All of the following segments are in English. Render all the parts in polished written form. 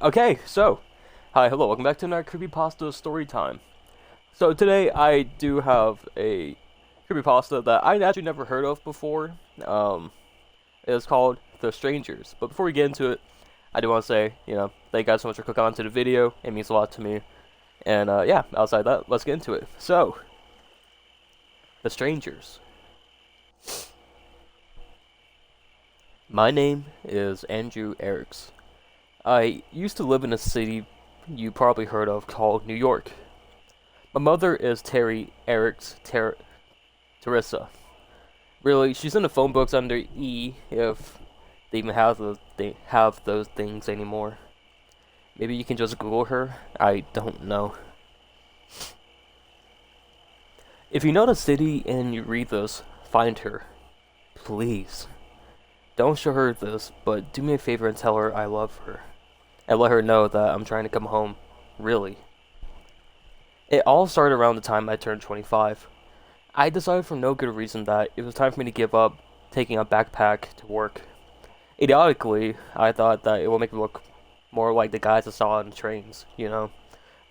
Okay, so, hi, hello, welcome back to another Creepypasta Story time. So today I do have a creepypasta that I actually never heard of before. It's called The Strangers. But before we get into it, I do want to say, thank you guys so much for clicking onto the video. It means a lot to me. And yeah, outside that, let's get into it. So, The Strangers. My name is Andrew Eriks. I used to live in a city you probably heard of called New York. My mother is Terry Eric's Teresa. Really, she's in the phone books under E if they even have those things anymore. Maybe you can just Google her. I don't know. If you know the city and you read this, find her. Please. Don't show her this, but do me a favor and tell her I love her. And let her know that I'm trying to come home. Really. It all started around the time I turned 25. I decided for no good reason that it was time for me to give up taking a backpack to work. Idiotically, I thought that it would make me look more like the guys I saw on the trains, the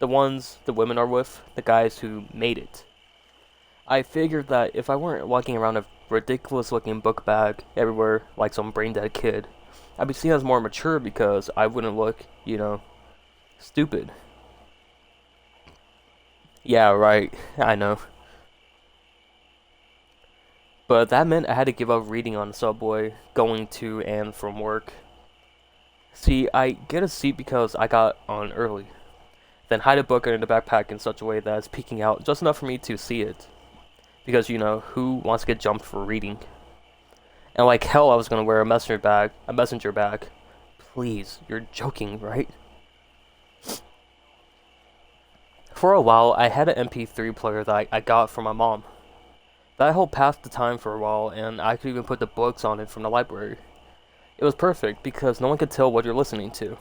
ones the women are with, the guys who made it. I figured that if I weren't walking around a ridiculous looking book bag everywhere like some brain dead kid, I'd be seen as more mature because I wouldn't look, stupid. Yeah, right, I know. But that meant I had to give up reading on the subway, going to and from work. See, I get a seat because I got on early, then hide a book under the backpack in such a way that it's peeking out just enough for me to see it. Because, who wants to get jumped for reading? And like hell I was gonna wear a messenger bag. Please, you're joking, right? For a while, I had an MP3 player that I got from my mom. That helped pass the time for a while, and I could even put the books on it from the library. It was perfect because no one could tell what you're listening to.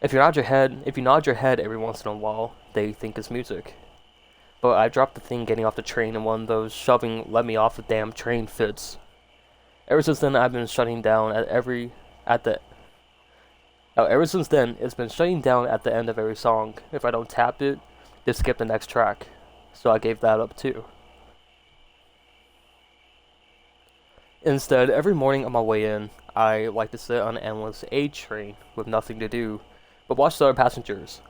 If you nod your head every once in a while, they think it's music. But I dropped the thing getting off the train in one of those shoving let me off the damn train fits. Ever since then, I've been shutting down ever since then, it's been shutting down at the end of every song. If I don't tap it, they skip the next track. So I gave that up too. Instead, every morning on my way in, I like to sit on an endless A train with nothing to do but watch the other passengers.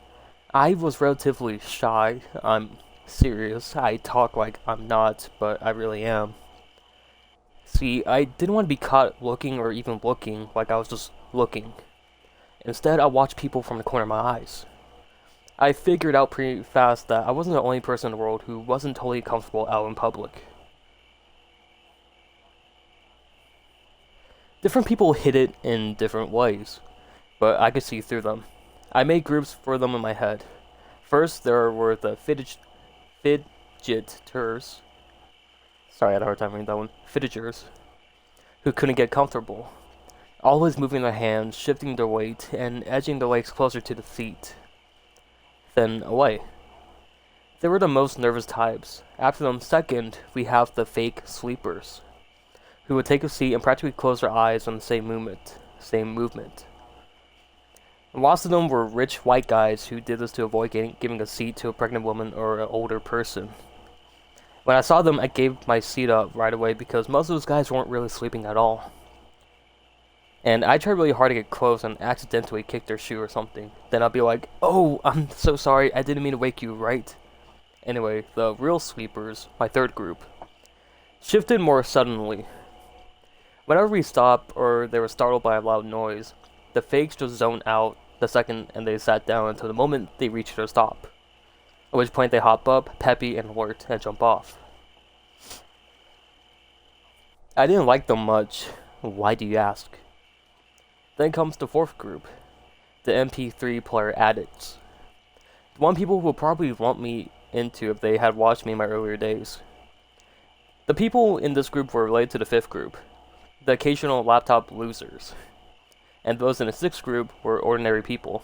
I was relatively shy. I'm serious. I talk like I'm not, but I really am. See, I didn't want to be caught looking or even looking like I was just looking. Instead, I watched people from the corner of my eyes. I figured out pretty fast that I wasn't the only person in the world who wasn't totally comfortable out in public. Different people hid it in different ways, but I could see through them. I made groups for them in my head. First, there were the fidgeters. Sorry, I had a hard time reading that one. Fidgeters, who couldn't get comfortable. Always moving their hands, shifting their weight, and edging their legs closer to the seat. Then away. They were the most nervous types. After them, second, we have the fake sleepers, who would take a seat and practically close their eyes on the same movement. And lots of them were rich white guys who did this to avoid giving a seat to a pregnant woman or an older person. When I saw them, I gave my seat up right away because most of those guys weren't really sleeping at all. And I tried really hard to get close and accidentally kick their shoe or something. Then I'll be like, "Oh, I'm so sorry, I didn't mean to wake you, right?" Anyway, the real sleepers, my third group, shifted more suddenly. Whenever we stopped or they were startled by a loud noise, the fakes just zoned out the second and they sat down until the moment they reached their stop. At which point they hop up, peppy and alert, and jump off. I didn't like them much. Why do you ask? Then comes the fourth group, the MP3 player addicts. The one people will probably lump me into if they had watched me in my earlier days. The people in this group were related to the fifth group, the occasional laptop losers. And those in the sixth group were ordinary people,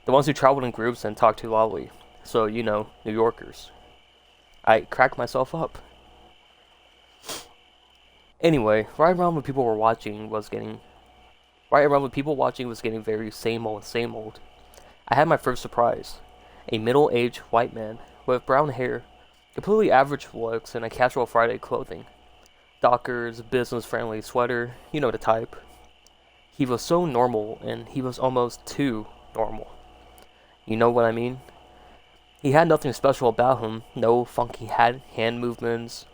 the ones who traveled in groups and talked too loudly. So, New Yorkers. I cracked myself up. Anyway, right around when people watching was getting very same old. I had my first surprise. A middle-aged white man with brown hair, completely average looks, and a casual Friday clothing. Dockers, business-friendly sweater, you know the type. He was so normal, and he was almost too normal. You know what I mean? He had nothing special about him. No funky hand movements.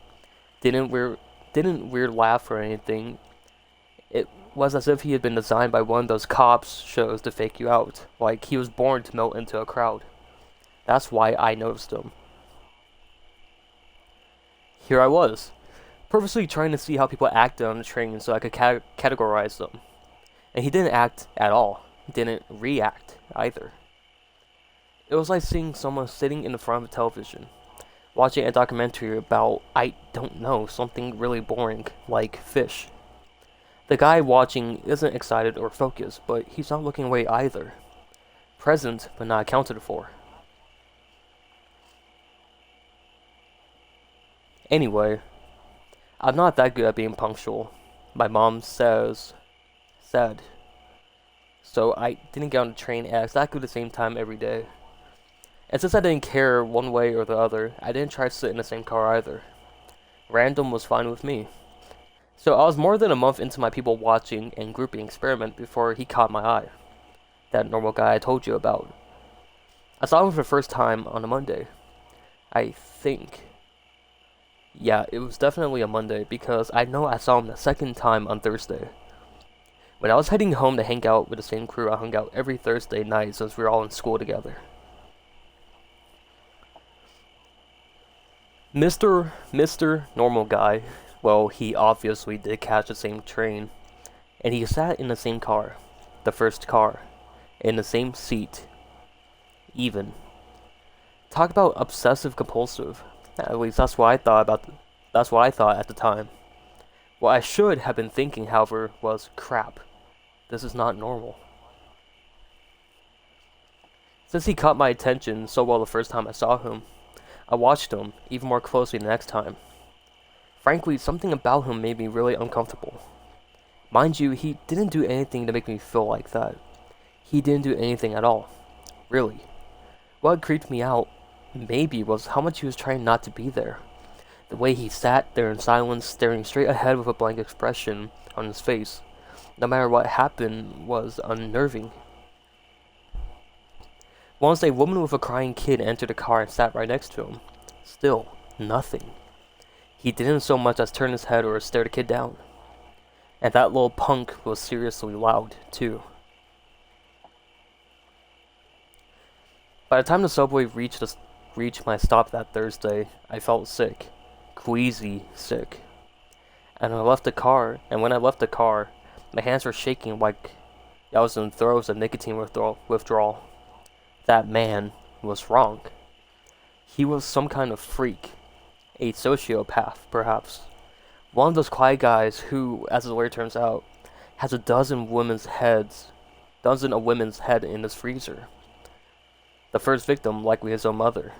Didn't weird laugh or anything. It was as if he had been designed by one of those cops shows to fake you out. Like he was born to melt into a crowd. That's why I noticed him. Here I was, purposely trying to see how people acted on the train so I could categorize them. And he didn't act at all. Didn't react either. It was like seeing someone sitting in the front of a television, watching a documentary about, I don't know, something really boring, like fish. The guy watching isn't excited or focused, but he's not looking away either. Present, but not accounted for. Anyway, I'm not that good at being punctual. My mom said. So I didn't get on the train at exactly the same time every day. And since I didn't care one way or the other, I didn't try to sit in the same car either. Random was fine with me. So I was more than a month into my people watching and grouping experiment before he caught my eye. That normal guy I told you about. I saw him for the first time on a Monday. I think. Yeah, it was definitely a Monday because I know I saw him the second time on Thursday. When I was heading home to hang out with the same crew I hung out every Thursday night since we were all in school together. Mr. Normal Guy, well, he obviously did catch the same train, and he sat in the same car, the first car, in the same seat, even. Talk about obsessive compulsive. At least that's what I thought at the time. What I should have been thinking, however, was crap. This is not normal. Since he caught my attention so well the first time I saw him, I watched him even more closely the next time. Frankly, something about him made me really uncomfortable. Mind you, he didn't do anything to make me feel like that. He didn't do anything at all. Really. What creeped me out, maybe, was how much he was trying not to be there. The way he sat there in silence, staring straight ahead with a blank expression on his face, no matter what happened, was unnerving. Once a woman with a crying kid entered the car and sat right next to him. Still, nothing. He didn't so much as turn his head or stare the kid down. And that little punk was seriously loud, too. By the time the subway reached my stop that Thursday, I felt sick. Queasy sick. And when I left the car, my hands were shaking like I was in the throes of nicotine withdrawal. That man was wrong. He was some kind of freak. A sociopath, perhaps. One of those quiet guys who, as the later turns out, has a dozen of women's head in his freezer. The first victim, likely his own mother.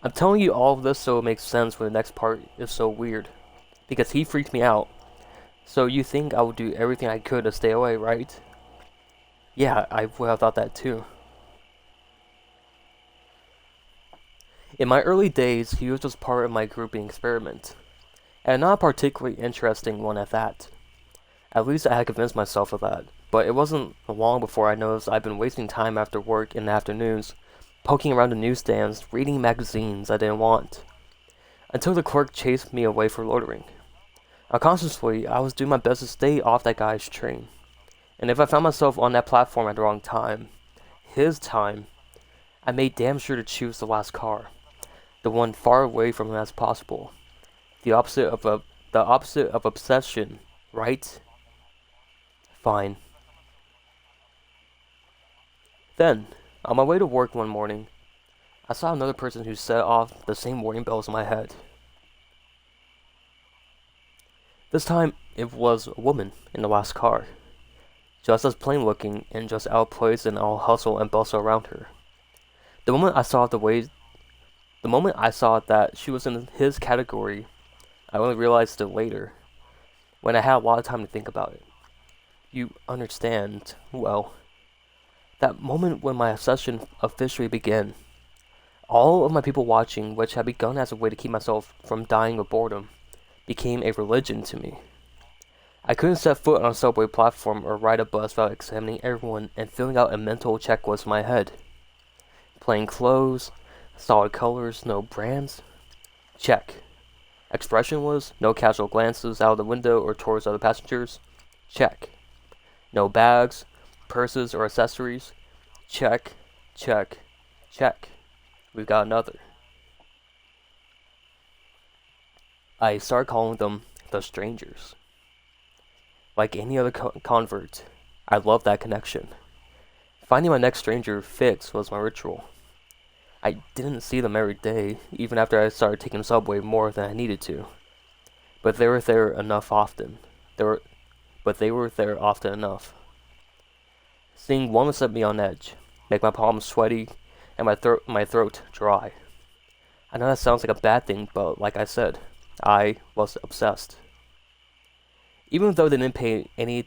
I'm telling you all of this so it makes sense when the next part is so weird. Because he freaked me out. So you think I would do everything I could to stay away, right? Yeah, I would have thought that too. In my early days, he was just part of my grouping experiment. And not a particularly interesting one at that. At least I had convinced myself of that. But it wasn't long before I noticed I'd been wasting time after work in the afternoons, poking around the newsstands, reading magazines I didn't want. Until the clerk chased me away for loitering. Unconsciously, I was doing my best to stay off that guy's train. And if I found myself on that platform at the wrong time, his time, I made damn sure to choose the last car. The one far away from him as possible. The opposite of obsession, right? Fine. Then, on my way to work one morning, I saw another person who set off the same warning bells in my head. This time, it was a woman in the last car. Just as plain looking and just out of place in all hustle and bustle around her. The moment I saw that she was in his category, I only realized it later, when I had a lot of time to think about it. You understand, well, That moment when my obsession officially began. All of my people watching, which had begun as a way to keep myself from dying of boredom, became a religion to me. I couldn't set foot on a subway platform or ride a bus without examining everyone and filling out a mental checklist in my head. Plain clothes, solid colors, no brands. Check. Expressionless, no casual glances out of the window or towards other passengers. Check. No bags, purses, or accessories. Check, check, check. We've got another. I started calling them the strangers. Like any other convert, I loved that connection. Finding my next stranger fix was my ritual. I didn't see them every day, even after I started taking the subway more than I needed to. But they were there enough often. They were there often enough. Seeing one would set me on edge, make my palms sweaty, and my throat dry. I know that sounds like a bad thing, but like I said, I was obsessed. Even though they didn't pay me any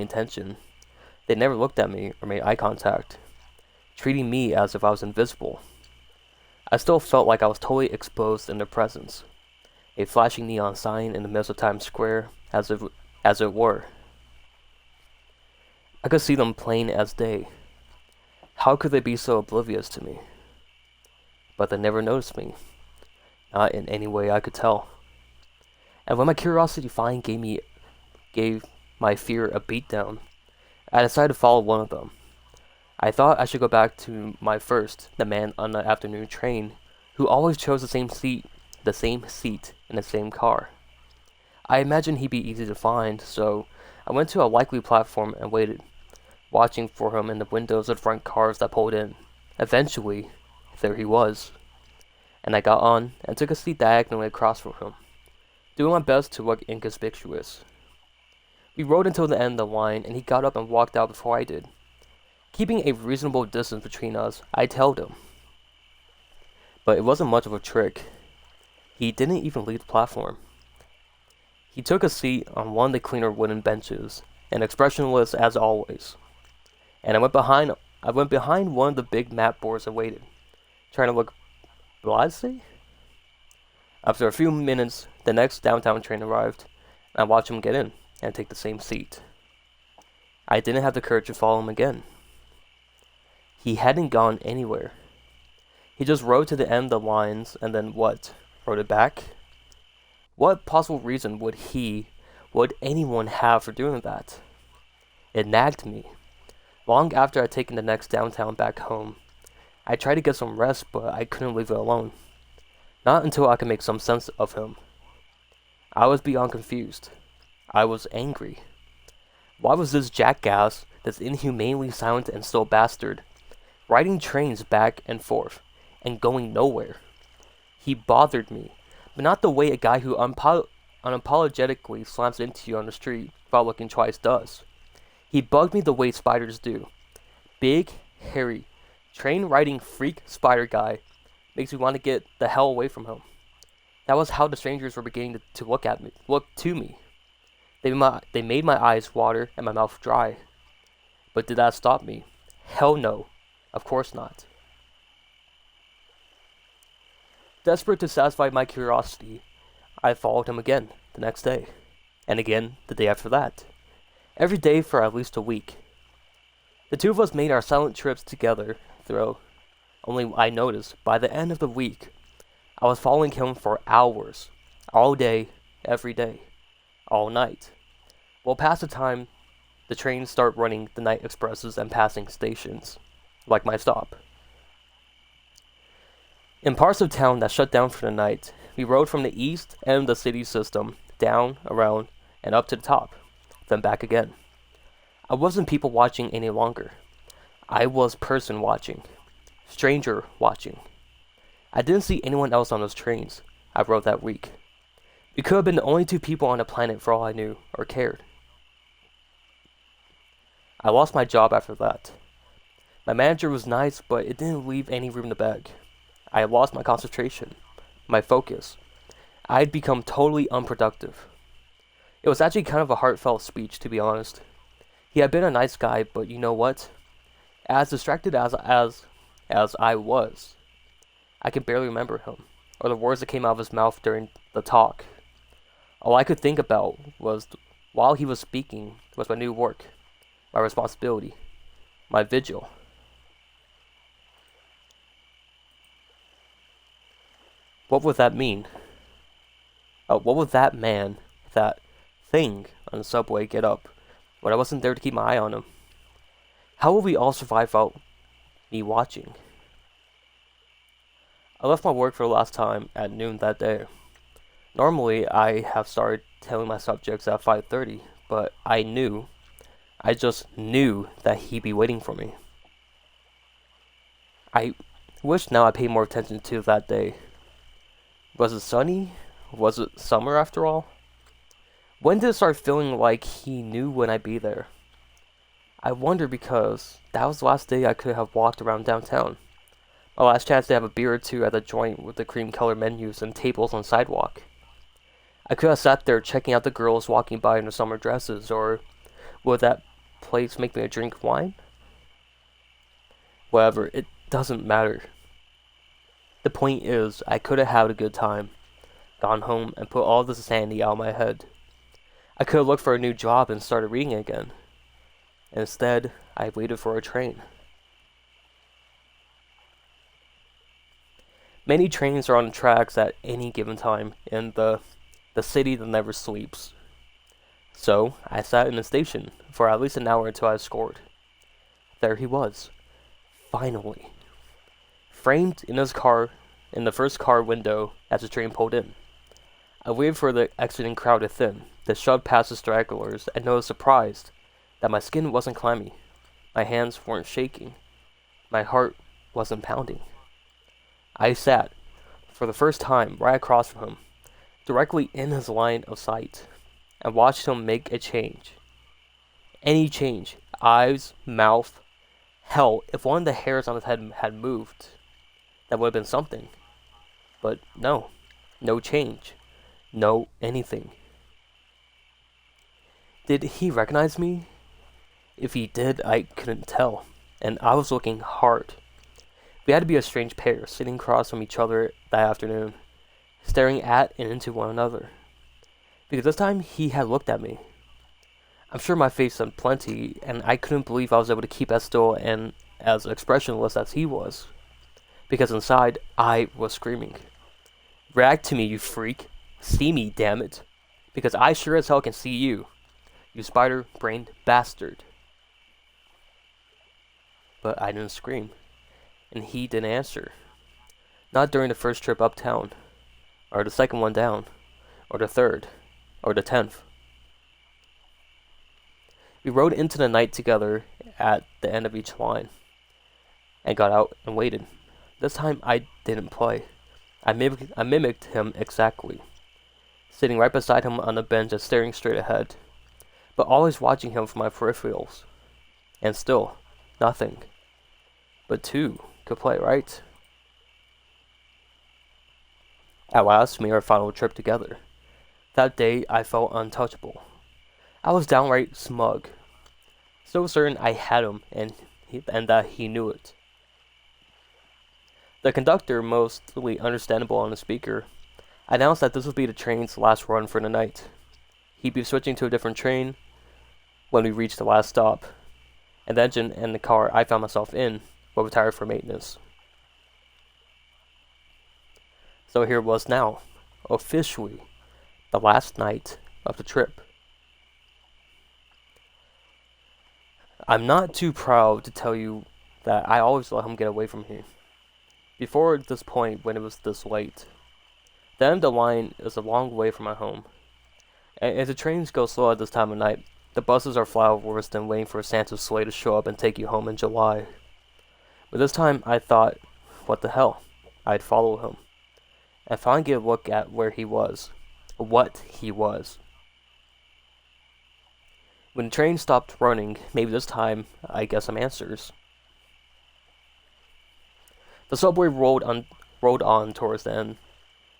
attention, they never looked at me or made eye contact, treating me as if I was invisible. I still felt like I was totally exposed in their presence, a flashing neon sign in the middle of Times Square, as it were. I could see them plain as day. How could they be so oblivious to me? But they never noticed me, not in any way I could tell. And when my curiosity finally gave my fear a beatdown, I decided to follow one of them. I thought I should go back to my first, the man on the afternoon train, who always chose the same seat in the same car. I imagined he'd be easy to find, so I went to a likely platform and waited, watching for him in the windows of front cars that pulled in. Eventually, there he was, and I got on and took a seat diagonally across from him, doing my best to look inconspicuous. We rode until the end of the line, and he got up and walked out before I did. Keeping a reasonable distance between us, I tailed him. But it wasn't much of a trick. He didn't even leave the platform. He took a seat on one of the cleaner wooden benches, and expressionless as always. And I went behind one of the big map boards and waited, trying to look blasé. After a few minutes, the next downtown train arrived, and I watched him get in and take the same seat. I didn't have the courage to follow him again. He hadn't gone anywhere. He just rode to the end of the lines and then what? Rode it back? What possible reason would anyone have for doing that? It nagged me. Long after I'd taken the next downtown back home, I tried to get some rest, but I couldn't leave it alone. Not until I could make some sense of him. I was beyond confused. I was angry. Why was this jackass, this inhumanely silent and slow bastard, riding trains back and forth, and going nowhere? He bothered me, but not the way a guy who unapologetically slams into you on the street without looking twice does. He bugged me the way spiders do. Big, hairy, train-riding freak spider guy makes me want to get the hell away from him. That was how the strangers were beginning to look to me. They made my eyes water and my mouth dry. But did that stop me? Hell no. Of course not. Desperate to satisfy my curiosity, I followed him again the next day, and again the day after that. Every day for at least a week. The two of us made our silent trips together, though only I noticed by the end of the week, I was following him for hours, all day, every day, all night. Well, past the time, the trains start running the night expresses and passing stations, like my stop. In parts of town that shut down for the night, we rode from the east end of the city system, down, around, and up to the top, then back again. I wasn't people watching any longer. I was person watching. Stranger watching. I didn't see anyone else on those trains I rode that week. We could have been the only two people on the planet for all I knew or cared. I lost my job after that. My manager was nice, but it didn't leave any room to beg. I had lost my concentration, my focus. I had become totally unproductive. It was actually kind of a heartfelt speech, to be honest. He had been a nice guy, but you know what? As distracted as I was, I can barely remember him, or the words that came out of his mouth during the talk. All I could think about was, while he was speaking, was my new work, my responsibility, my vigil. What would that mean? What would that man, that thing on the subway get up when I wasn't there to keep my eye on him? How will we all survive without me watching? I left my work for the last time at noon that day. Normally, I have started telling my subjects at 5:30, but I just knew that he'd be waiting for me. I wish now I paid more attention to that day. Was it sunny? Was it summer after all? When did it start feeling like he knew when I'd be there? I wonder because that was the last day I could have walked around downtown. My last chance to have a beer or two at the joint with the cream-colored menus and tables on the sidewalk. I could have sat there checking out the girls walking by in their summer dresses, or would that place make me drink wine? Whatever, it doesn't matter. The point is, I could have had a good time, gone home and put all this insanity out of my head. I could have looked for a new job and started reading again. Instead, I waited for a train. Many trains are on the tracks at any given time in the city that never sleeps. So, I sat in the station for at least an hour until I was scored. There he was. Finally. Framed in his car, in the first car window as the train pulled in. I waited for the exiting crowd to thin, to shove past the stragglers, and was surprised that my skin wasn't clammy, my hands weren't shaking, my heart wasn't pounding. I sat, for the first time, right across from him, directly in his line of sight, and watched him make a change. Any change. Eyes, mouth. Hell, if one of the hairs on his head had moved, that would have been something. But no. No change. No anything. Did he recognize me? If he did, I couldn't tell, and I was looking hard. We had to be a strange pair, sitting across from each other that afternoon, staring at and into one another. Because this time he had looked at me. I'm sure my face said plenty, and I couldn't believe I was able to keep as still and as expressionless as he was. Because inside, I was screaming. React to me, you freak. See me, damn it. Because I sure as hell can see you. You spider-brained bastard. But I didn't scream. And he didn't answer. Not during the first trip uptown. Or the second one down. Or the third. Or the 10th. We rode into the night together at the end of each line. And got out and waited. This time I didn't play. I mimicked him exactly. Sitting right beside him on the bench and staring straight ahead. But always watching him from my peripherals. And still, nothing. But two could play, right? At last, we made our final trip together. That day, I felt untouchable. I was downright smug. So certain I had him, and that he knew it. The conductor, mostly understandable on the speaker, announced that this would be the train's last run for the night. He'd be switching to a different train when we reached the last stop, and the engine and the car I found myself in were retired for maintenance. So here it was now, officially, the last night of the trip. I'm not too proud to tell you that I always let him get away from me. Before this point, when it was this late, the end of the line is a long way from my home. And if the trains go slow at this time of night, the buses are far worse than waiting for Santa's sleigh to show up and take you home in July. But this time I thought, what the hell? I'd follow him. And finally get a look at where he was. What he was. When the train stopped running, maybe this time I get some answers. The subway rolled on towards the end,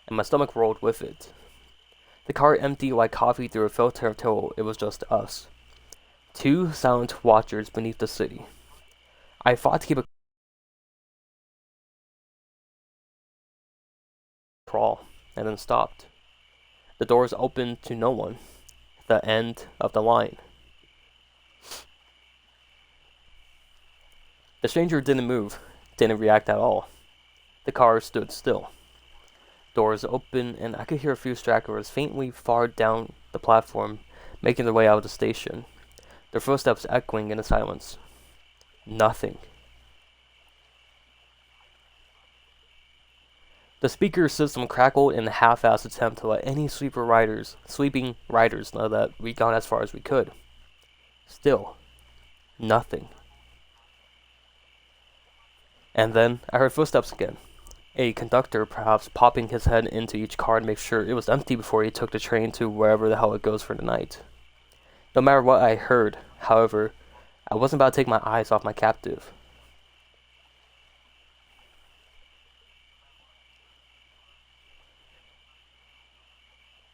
and my stomach rolled with it. The car emptied like coffee through a filter until it was just us. Two silent watchers beneath the city. I fought to keep a crawl, and then stopped. The doors opened to no one. The end of the line. The stranger didn't move, didn't react at all. The car stood still. Doors open, and I could hear a few stragglers faintly far down the platform, making their way out of the station, their footsteps echoing in the silence. Nothing. The speaker system crackled in a half-assed attempt to let any sleeping riders know that we'd gone as far as we could. Still, nothing. And then I heard footsteps again. A conductor perhaps popping his head into each car to make sure it was empty before he took the train to wherever the hell it goes for the night. No matter what I heard, however, I wasn't about to take my eyes off my captive.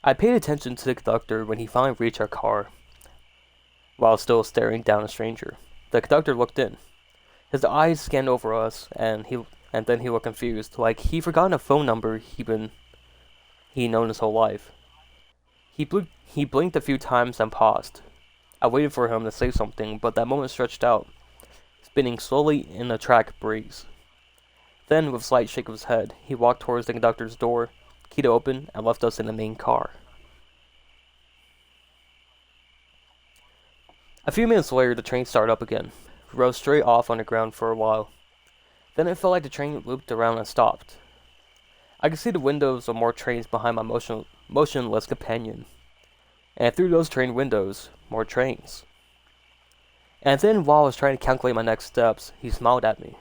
I paid attention to the conductor when he finally reached our car, while still staring down a stranger. The conductor looked in. His eyes scanned over us, and then he looked confused, like he'd forgotten a phone number he'd known his whole life. He blinked a few times and paused. I waited for him to say something, but that moment stretched out, spinning slowly in a track breeze. Then, with a slight shake of his head, he walked towards the conductor's door, keyed it open, and left us in the main car. A few minutes later, the train started up again. We rode straight off on the ground for a while. Then it felt like the train looped around and stopped. I could see the windows of more trains behind my motionless companion. And through those train windows, more trains. And then, while I was trying to calculate my next steps, he smiled at me.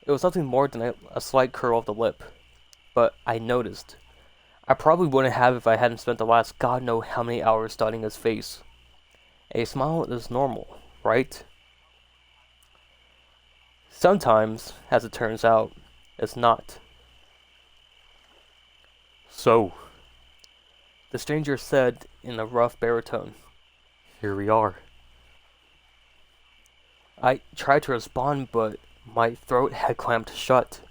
It was nothing more than a slight curl of the lip. But I noticed. I probably wouldn't have if I hadn't spent the last God knows how many hours studying his face. A smile is normal, right? Sometimes, as it turns out, it's not. So, the stranger said in a rough baritone, "Here we are." I tried to respond, but my throat had clamped shut.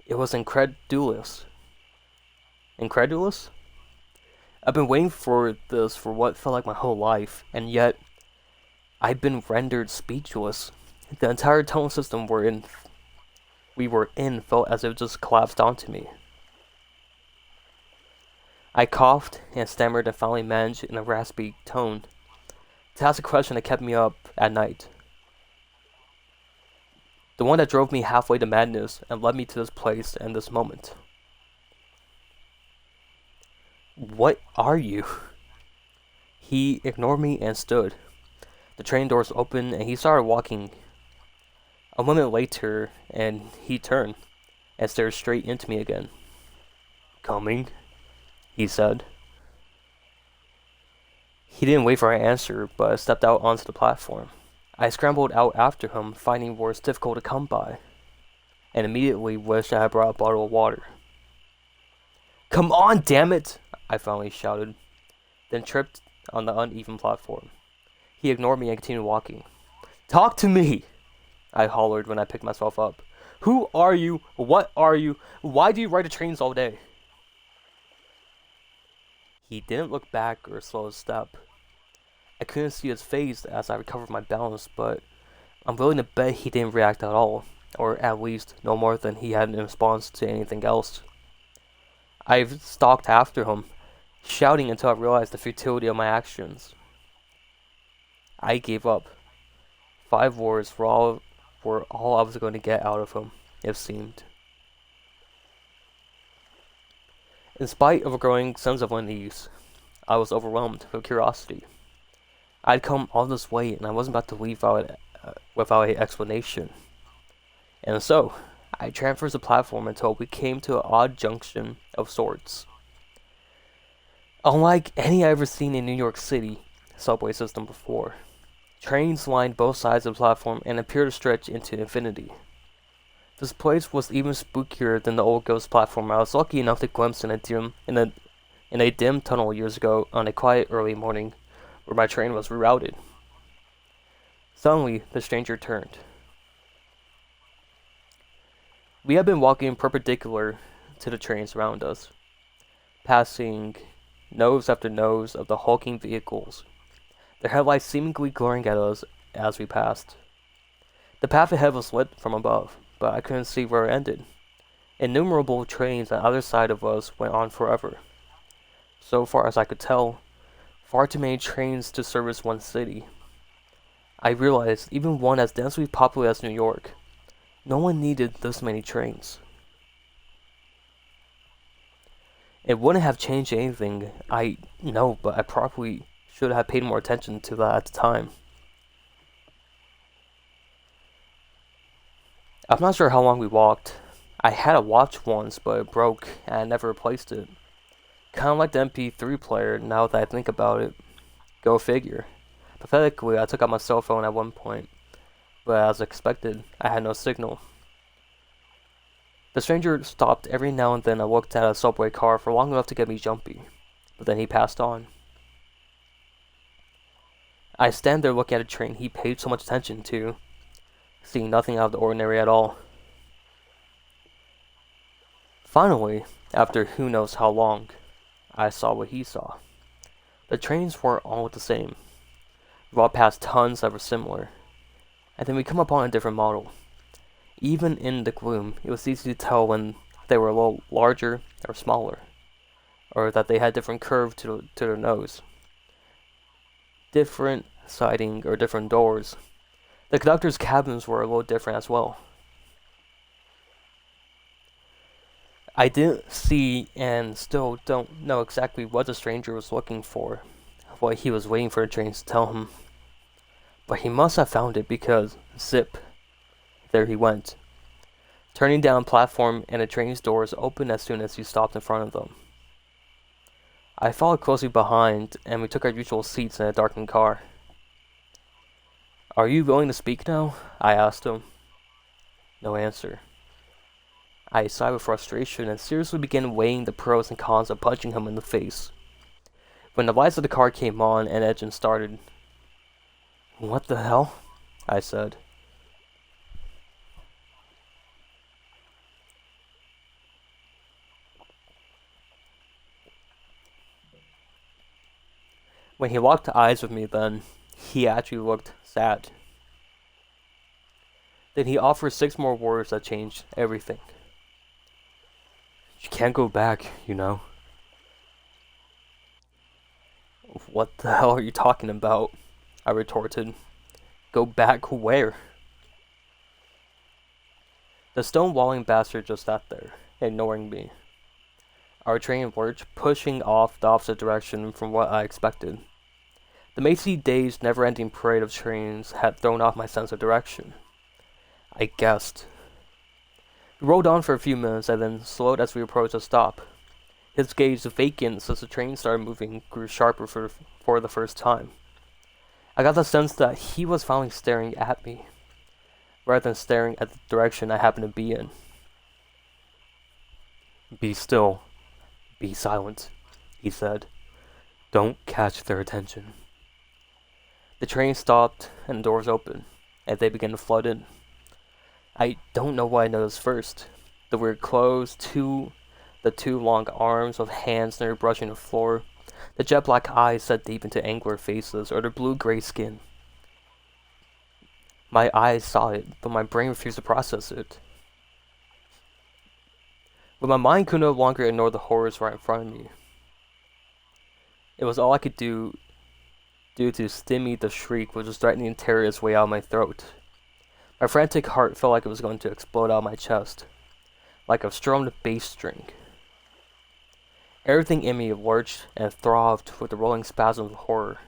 It was incredulous. Incredulous? I've been waiting for this for what felt like my whole life, and yet I've been rendered speechless. The entire tunnel system we were in felt as if it just collapsed onto me. I coughed and stammered and finally managed in a raspy tone to ask a question that kept me up at night. The one that drove me halfway to madness and led me to this place and this moment. What are you? He ignored me and stood. The train doors opened and he started walking. A moment later, and he turned and stared straight into me again. "Coming?" he said. He didn't wait for an answer, but stepped out onto the platform. I scrambled out after him, finding words difficult to come by, and immediately wished I had brought a bottle of water. "Come on, damn it!" I finally shouted, then tripped on the uneven platform. He ignored me and continued walking. "Talk to me!" I hollered when I picked myself up. "Who are you? What are you? Why do you ride the trains all day?" He didn't look back or slow his step. I couldn't see his face as I recovered my balance, but I'm willing to bet he didn't react at all, or at least no more than he had in response to anything else. I stalked after him, shouting until I realized the futility of my actions. I gave up. 5 words were all I was going to get out of him, it seemed. In spite of a growing sense of unease, I was overwhelmed with curiosity. I'd come all this way and I wasn't about to leave without an explanation. And so, I traversed the platform until we came to an odd junction of sorts. Unlike any I've ever seen in New York City subway system before, trains lined both sides of the platform and appeared to stretch into infinity. This place was even spookier than the old ghost platform I was lucky enough to glimpse in a dim tunnel years ago on a quiet early morning where my train was rerouted. Suddenly, the stranger turned. We had been walking perpendicular to the trains around us, passing nose after nose of the hulking vehicles, their headlights seemingly glaring at us as we passed. The path ahead was lit from above, but I couldn't see where it ended. Innumerable trains on either side of us went on forever. So far as I could tell, far too many trains to service one city. I realized even one as densely populated as New York, no one needed this many trains. It wouldn't have changed anything, I know, but I probably should have paid more attention to that at the time. I'm not sure how long we walked. I had a watch once, but it broke and I never replaced it. Kinda like the MP3 player now that I think about it. Go figure. Pathetically, I took out my cell phone at one point, but as expected, I had no signal. The stranger stopped every now and then and looked at a subway car for long enough to get me jumpy, but then he passed on. I stand there looking at a train he paid so much attention to, seeing nothing out of the ordinary at all. Finally, after who knows how long, I saw what he saw. The trains weren't all the same. We walked past tons that were similar, and then we come upon a different model. Even in the gloom, it was easy to tell when they were a little larger or smaller, or that they had different curve to their nose, different siding or different doors. The conductors' cabins were a little different as well. I didn't see and still don't know exactly what the stranger was looking for, what he was waiting for the trains to tell him. But he must have found it because, zip, there he went, turning down platform and the train's doors opened as soon as he stopped in front of them. I followed closely behind and we took our usual seats in a darkened car. "Are you willing to speak now?" I asked him. No answer. I sighed with frustration and seriously began weighing the pros and cons of punching him in the face. When the lights of the car came on and the engine started. "What the hell?" I said. When he locked eyes with me then, he actually looked sad. Then he offered 6 more words that changed everything. "You can't go back, you know." "What the hell are you talking about?" I retorted. "Go back where?" The stone-walling bastard just sat there, ignoring me. Our train lurched, pushing off the opposite direction from what I expected. The Macy Day's never-ending parade of trains had thrown off my sense of direction. I guessed. We rolled on for a few minutes and then slowed as we approached a stop. His gaze, vacant since the train started moving, grew sharper for the first time. I got the sense that he was finally staring at me, rather than staring at the direction I happened to be in. "Be still. Be silent," he said. "Don't catch their attention." The train stopped and the doors opened, and they began to flood in. I don't know what I noticed first. The weird clothes, the two long arms with hands nearly brushing the floor, the jet black eyes set deep into angular faces, or the blue-gray skin. My eyes saw it, but my brain refused to process it. But my mind could no longer ignore the horrors right in front of me. It was all I could do to stimmy the shriek which was threatening to tear its way out of my throat. My frantic heart felt like it was going to explode out of my chest, like a strummed bass string. Everything in me lurched and throbbed with the rolling spasms of horror.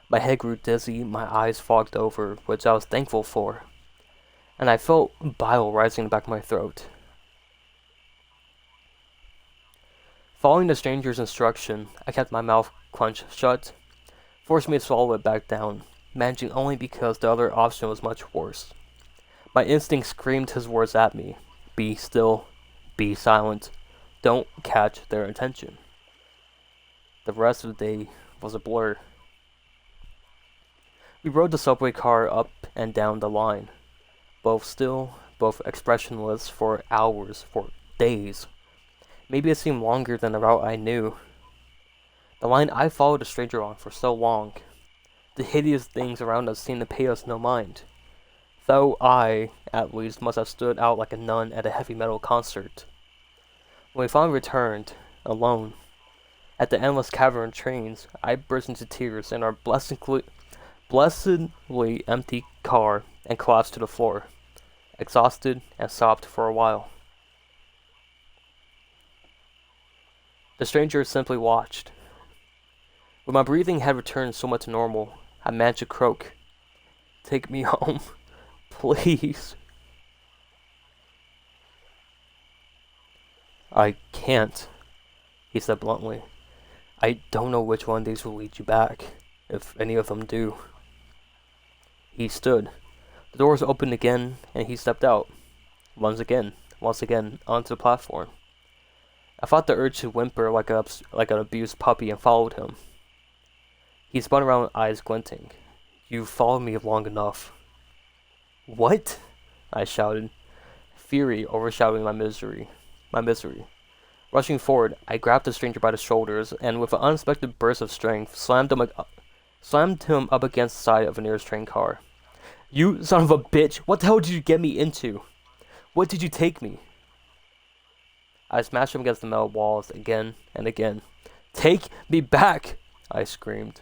My head grew dizzy, my eyes fogged over, which I was thankful for, and I felt bile rising in the back of my throat. Following the stranger's instruction, I kept my mouth clenched shut, forced me to swallow it back down, managing only because the other option was much worse. My instinct screamed his words at me. Be still. Be silent. Don't catch their attention. The rest of the day was a blur. We rode the subway car up and down the line, both still, both expressionless for hours, for days. Maybe it seemed longer than the route I knew. The line I followed a stranger on for so long. The hideous things around us seemed to pay us no mind. Though I, at least, must have stood out like a nun at a heavy metal concert. When we finally returned, alone, at the endless cavern trains, I burst into tears in our blessedly empty car and collapsed to the floor, exhausted and sobbed for a while. The stranger simply watched. When my breathing had returned somewhat to normal, I managed to croak, "Take me home, please." "I can't," he said bluntly. "I don't know which one of these will lead you back, if any of them do." He stood. The doors opened again, and he stepped out. Once again, onto the platform. I fought the urge to whimper like an abused puppy and followed him. He spun around, eyes glinting. "You've followed me long enough." "What?" I shouted, fury overshadowing my misery. Rushing forward, I grabbed the stranger by the shoulders and, with an unexpected burst of strength, slammed him up against the side of a nearest train car. "You son of a bitch! What the hell did you get me into? What did you take me?" I smashed him against the metal walls again and again. "Take me back!" I screamed.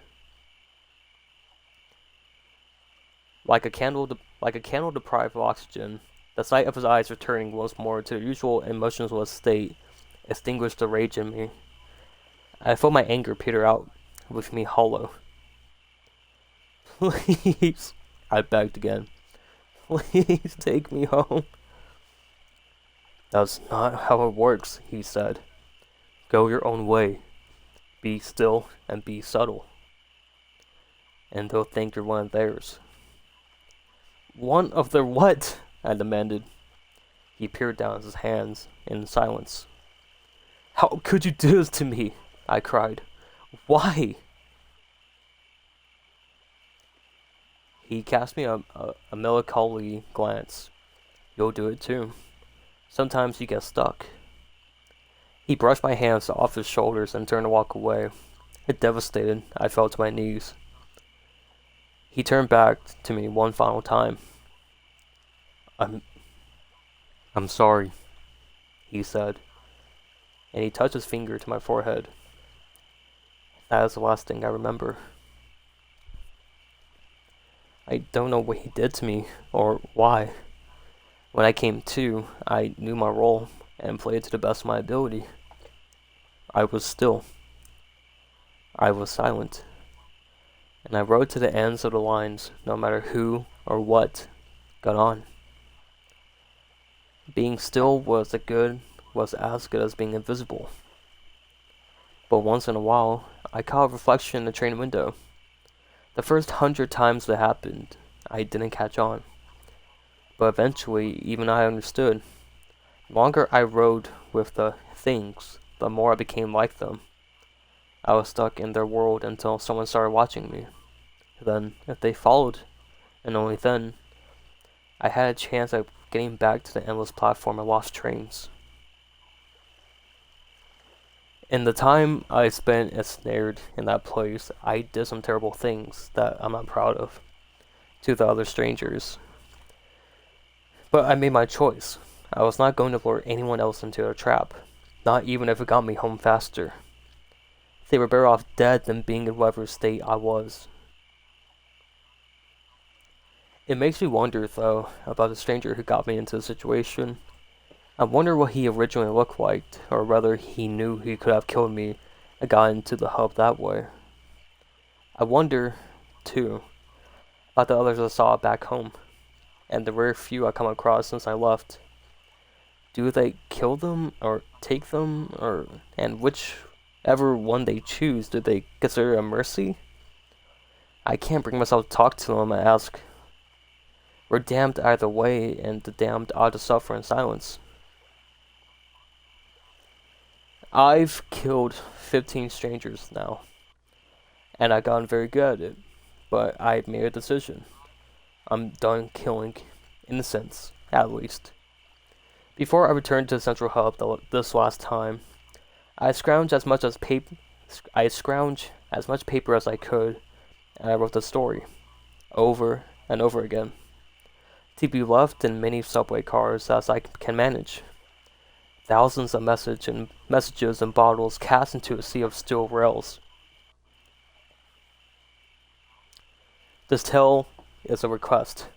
Like a candle deprived of oxygen, the sight of his eyes returning once more to their usual emotionless state extinguished the rage in me. I felt my anger peter out, leaving me hollow. "Please," I begged again. "Please take me home." "That's not how it works," he said. "Go your own way. Be still and be subtle. And they'll think you're one of theirs." "One of their what?" I demanded. He peered down at his hands in silence. "How could you do this to me?" I cried. "Why?" He cast me a melancholy glance. "You'll do it too. Sometimes you get stuck." He brushed my hands off his shoulders and turned to walk away. Devastated, I fell to my knees. He turned back to me one final time. I'm sorry," he said, and he touched his finger to my forehead. That is the last thing I remember. I don't know what he did to me, or why. When I came to, I knew my role and played to the best of my ability. I was still. I was silent. And I rode to the ends of the lines, no matter who or what got on. Being still was as good as being invisible. But once in a while, I caught a reflection in the train window. The first 100 times that happened, I didn't catch on. But eventually, even I understood. The longer I rode with the things, the more I became like them. I was stuck in their world until someone started watching me. Then, if they followed, and only then, I had a chance at getting back to the endless platform of lost trains. In the time I spent ensnared in that place, I did some terrible things that I'm not proud of to the other strangers. But I made my choice. I was not going to lure anyone else into a trap, not even if it got me home faster. They were better off dead than being in whatever state I was. It makes me wonder, though, about the stranger who got me into the situation. I wonder what he originally looked like, or whether he knew he could have killed me and got into the hub that way. I wonder, too, about the others I saw back home, and the rare few I come across since I left. Do they kill them, or take them, and whichever one they choose, do they consider a mercy? I can't bring myself to talk to them and ask. We're damned either way, and the damned ought to suffer in silence. I've killed 15 strangers now, and I've gotten very good at it, but I made a decision. I'm done killing innocents, at least. Before I returned to the Central Hub this last time, I scrounged as much paper as I could, and I wrote the story over and over again, to be left in many subway cars as I can manage. Thousands of messages and bottles cast into a sea of steel rails. This tale is a request.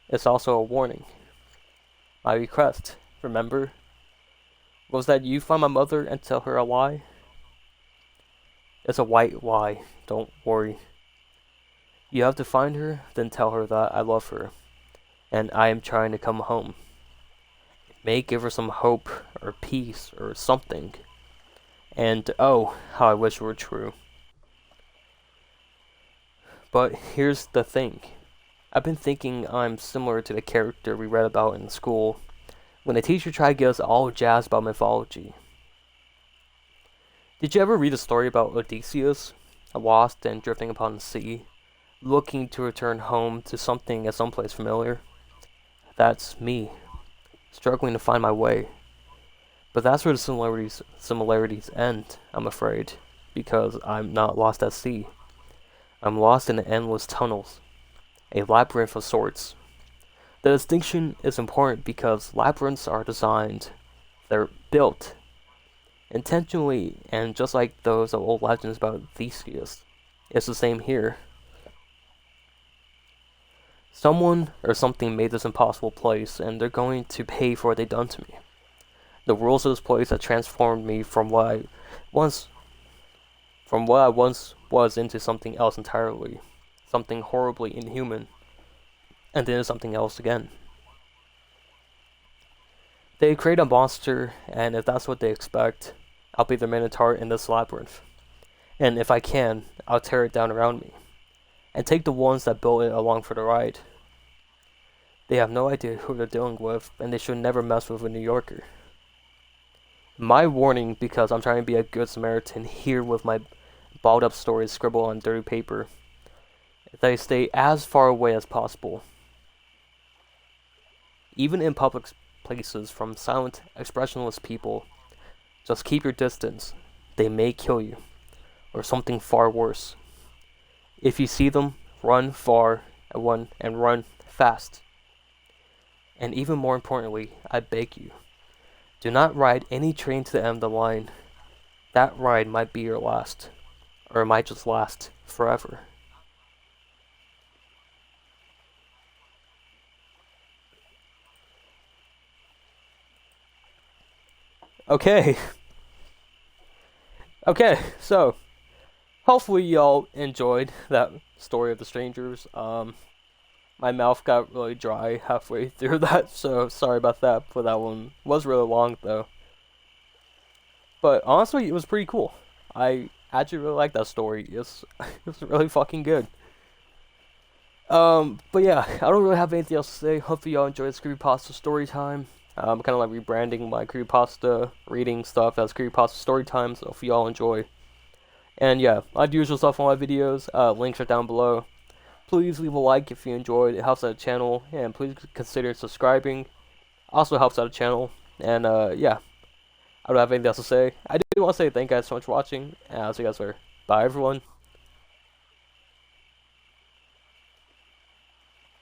It's also a warning. My request, remember, was that you find my mother and tell her a lie. It's a white lie, don't worry. You have to find her, then tell her that I love her, and I am trying to come home. It may give her some hope, or peace, or something. And oh, how I wish it were true. But here's the thing. I've been thinking I'm similar to the character we read about in school, when the teacher tried to get us all jazzed about mythology. Did you ever read a story about Odysseus, lost and drifting upon the sea, looking to return home to something at someplace familiar? That's me, struggling to find my way. But that's where the similarities end, I'm afraid, because I'm not lost at sea. I'm lost in endless tunnels, a labyrinth of sorts. The distinction is important because labyrinths are designed, they're built, intentionally, and just like those of old legends about Theseus, it's the same here. Someone or something made this impossible place, and they're going to pay for what they've done to me. The rules of this place have transformed me from what I once was into something else entirely, something horribly inhuman, and then something else again. They create a monster, and if that's what they expect, I'll be the minotaur in this labyrinth. And if I can, I'll tear it down around me, and take the ones that built it along for the ride. They have no idea who they're dealing with, and they should never mess with a New Yorker. My warning, because I'm trying to be a good Samaritan here with my balled up stories scribbled on dirty paper, is that I stay as far away as possible. Even in public places from silent, expressionless people, just keep your distance. They may kill you, or something far worse. If you see them, run far and run fast. And even more importantly, I beg you, do not ride any train to the end of the line. That ride might be your last, or it might just last forever. Okay. Okay, so hopefully y'all enjoyed that story of the strangers. My mouth got really dry halfway through that, so sorry about that, but that one was really long though. But honestly, it was pretty cool. I actually really like that story. It's really fucking good. But yeah, I don't really have anything else to say. Hopefully y'all enjoyed this creepypasta story time. I'm kind of like rebranding my creepypasta reading stuff as creepypasta story time, so if y'all enjoy. And yeah, I do usual stuff on my videos. Links are down below. Please leave a like if you enjoyed. It helps out the channel, and please consider subscribing. Also helps out the channel. And yeah, I don't have anything else to say. I do want to say thank you guys so much for watching, and I'll see you guys later. Bye everyone.